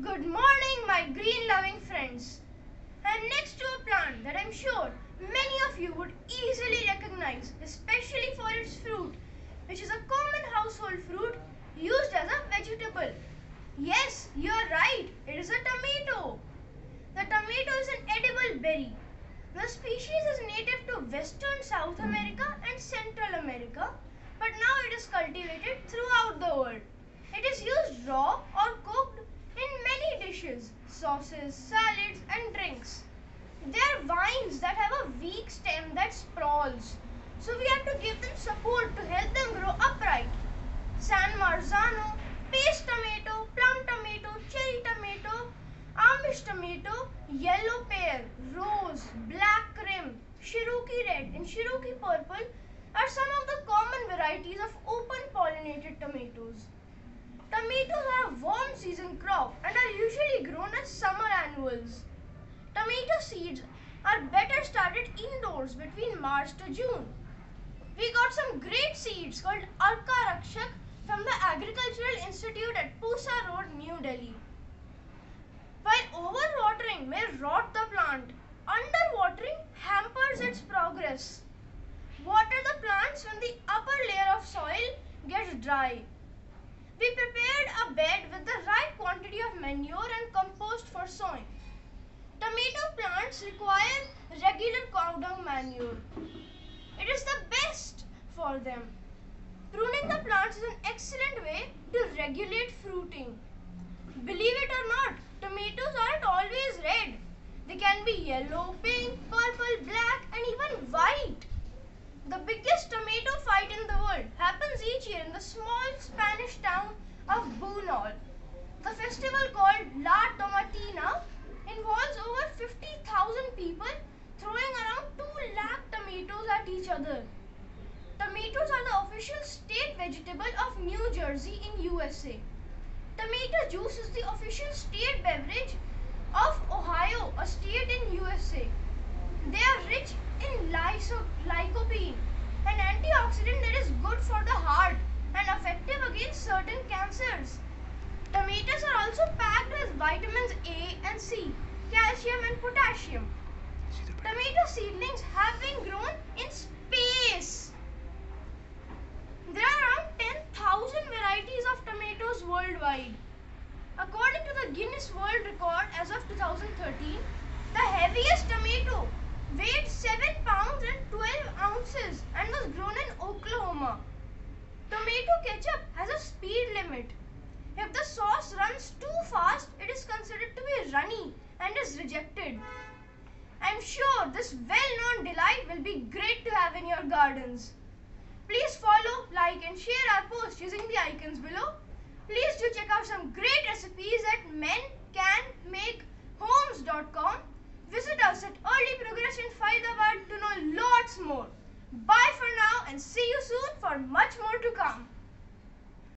Good morning, my green-loving friends. I am next to a plant that I am sure many of you would easily recognize, especially for its fruit, which is a common household fruit used as a vegetable. Yes, you are right, it is a tomato. The tomato is an edible berry. The species is native to Western South America and Central America, but now it is cultivated throughout the world. It is used raw or cooked in many dishes, sauces, salads and drinks. They are vines that have a weak stem that sprawls, so we have to give them support to help them grow upright. San Marzano, paste tomato, plum tomato, cherry tomato, Amish tomato, yellow pear, rose, black rim, Cherokee red and Cherokee purple are some of the common varieties of open pollinated tomatoes. Tomatoes are a warm season crop and are usually grown as summer annuals. Tomato seeds are better started indoors between March to June. We got some great seeds called Arka Rakshak from the Agricultural Institute at Pusa Road, New Delhi. While overwatering may rot the plant, underwatering hampers its progress. Water the plants when the upper layer of soil gets dry. We prepared a bed with the right quantity of manure and compost for sowing. Tomato plants require regular cow dung manure. It is the best for them. Pruning the plants is an excellent way to regulate fruiting. Believe it or not, tomatoes aren't always red. They can be yellow, pink, purple, black and even white. The biggest tomato fight in the world happens each year in the small Spanish town of Bunol. The festival called La Tomatina involves over 50,000 people throwing around 2 lakh tomatoes at each other. Tomatoes are the official state vegetable of New Jersey in USA. Tomato juice is the official state beverage of Ohio, a state in USA. They are rich in lycopene, an antioxidant that is good for the heart and effective against certain cancers. Tomatoes are also packed with vitamins A and C, calcium and potassium. Tomato seedlings have been grown in space. There are around 10,000 varieties of tomatoes worldwide. According to the Guinness World Record as of 2013, the heaviest tomato weighed 7 pounds and 12 ounces and was grown in Oklahoma. Tomato ketchup has a speed limit. If the sauce runs too fast, it is considered to be runny and is rejected. I am sure this well-known delight will be great to have in your gardens. Please follow, like and share our posts using the icons below. Please do check out some great recipes at mencanmakehomes.com. Visit us at Early Progress in Faridabad to know lots more. Bye for now and see you soon for much more to come.